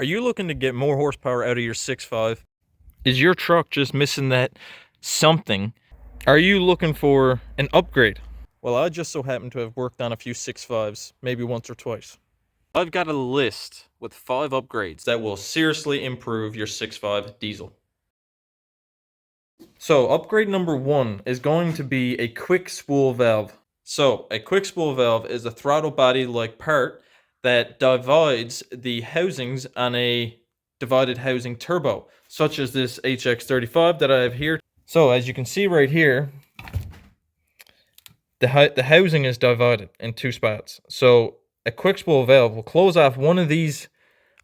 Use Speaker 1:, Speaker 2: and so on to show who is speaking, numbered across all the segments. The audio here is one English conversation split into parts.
Speaker 1: Are you looking to get more horsepower out of your 6.5? Is your truck just missing that something? Are you looking for an upgrade? Well, I just so happen to have worked on a few 6.5s, maybe once or twice. I've got a list with 5 upgrades that will seriously improve your 6.5 diesel. So upgrade number 1 is going to be a quick spool valve. So a quick spool valve is a throttle body like part that divides the housings on a divided housing turbo, such as this HX35 that I have here. So as you can see right here, the housing is divided in 2 spots. So a quick spool valve will close off one of these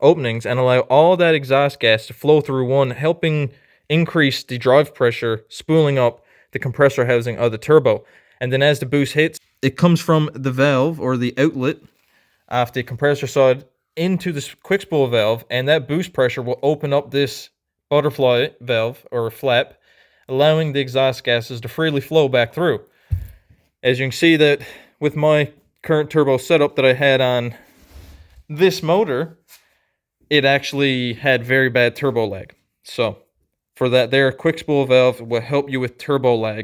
Speaker 1: openings and allow all that exhaust gas to flow through one, helping increase the drive pressure, spooling up the compressor housing of the turbo. And then as the boost hits, it comes from the valve or the outlet off the compressor side into the quick spool valve, and that boost pressure will open up this butterfly valve or flap, allowing the exhaust gases to freely flow back through. As you can see that with my current turbo setup that I had on this motor, it actually had very bad turbo lag. So for that there, quick spool valve will help you with turbo lag.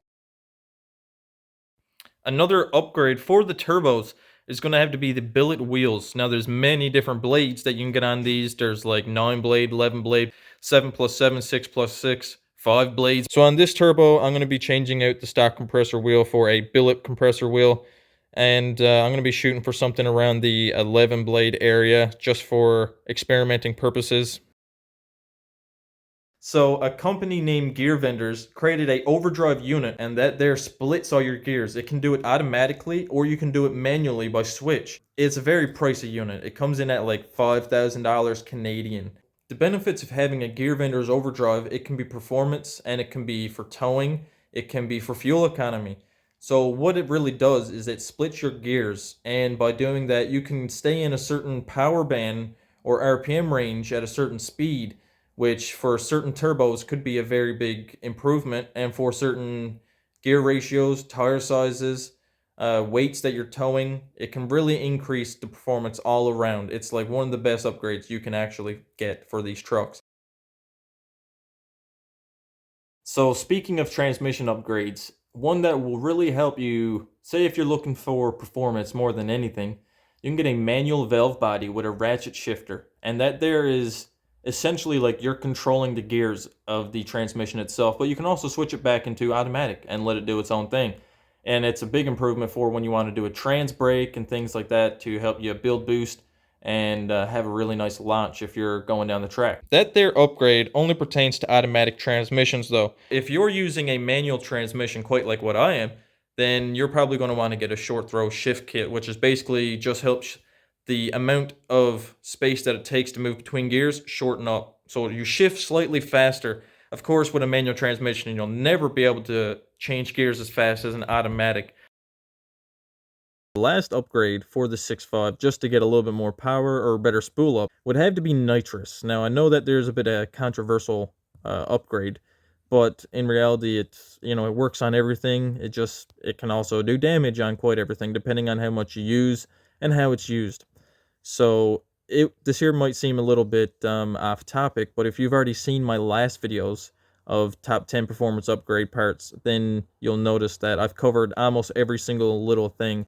Speaker 1: Another upgrade for the turbos is going to have to be the billet wheels. Now there's many different blades that you can get on these. There's like 9 blade, 11 blade, 7+7, 6+6, 5 blades. So on this turbo, I'm going to be changing out the stock compressor wheel for a billet compressor wheel. And I'm going to be shooting for something around the 11 blade area just for experimenting purposes. So a company named Gear Vendors created a overdrive unit, and that there splits all your gears. It can do it automatically or you can do it manually by switch. It's a very pricey unit. It comes in at like $5,000 Canadian. The benefits of having a Gear Vendors overdrive, it can be performance and it can be for towing. It can be for fuel economy. So what it really does is it splits your gears, and by doing that you can stay in a certain power band or RPM range at a certain speed, which for certain turbos could be a very big improvement, and for certain gear ratios, tire sizes, weights that you're towing, it can really increase the performance all around. It's like one of the best upgrades you can actually get for these trucks. So speaking of transmission upgrades, one that will really help you, say if you're looking for performance more than anything, you can get a manual valve body with a ratchet shifter. And that there is essentially like you're controlling the gears of the transmission itself, but you can also switch it back into automatic and let it do its own thing. And it's a big improvement for when you want to do a trans brake and things like that to help you build boost and have a really nice launch if you're going down the track. That there upgrade only pertains to automatic transmissions though. If you're using a manual transmission quite like what I am, then you're probably going to want to get a short throw shift kit, which is basically just helps the amount of space that it takes to move between gears shorten up. So you shift slightly faster. Of course, with a manual transmission, you'll never be able to change gears as fast as an automatic. The last upgrade for the 6.5, just to get a little bit more power or better spool up, would have to be Nitrous. Now, I know that there's a bit of a controversial upgrade, but in reality, it's, it works on everything. It can also do damage on quite everything, depending on how much you use and how it's used. So this here might seem a little bit off topic, but if you've already seen my last videos of top 10 performance upgrade parts, then you'll notice that I've covered almost every single little thing.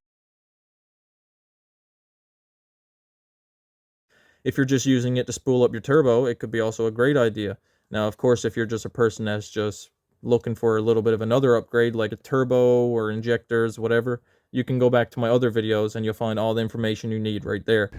Speaker 1: If you're just using it to spool up your turbo, it could be also a great idea. Now, of course, if you're just a person that's just looking for a little bit of another upgrade, like a turbo or injectors, whatever, you can go back to my other videos and you'll find all the information you need right there.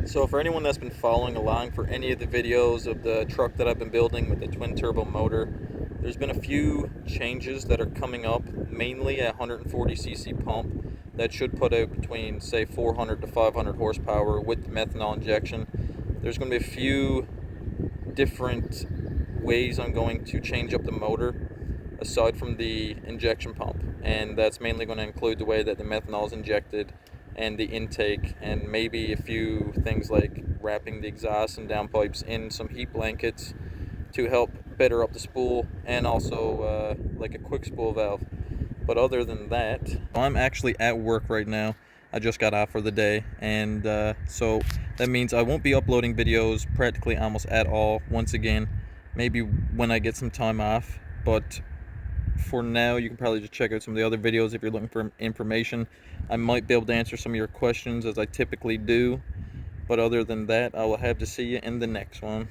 Speaker 1: So for anyone that's been following along for any of the videos of the truck that I've been building with the twin turbo motor, there's been a few changes that are coming up, mainly a 140cc pump that should put out between, say, 400 to 500 horsepower with methanol injection. There's going to be a few different ways I'm going to change up the motor aside from the injection pump, and that's mainly going to include the way that the methanol is injected and the intake, and maybe a few things like wrapping the exhaust and downpipes in some heat blankets to help better up the spool, and also like a quick spool valve. But other than that, I'm actually at work right now. I just got off for the day, and so That means I won't be uploading videos practically almost at all. Once again, maybe when I get some time off, but for now you can probably just check out some of the other videos if you're looking for information. I might be able to answer some of your questions as I typically do, but other than that, I will have to see you in the next one.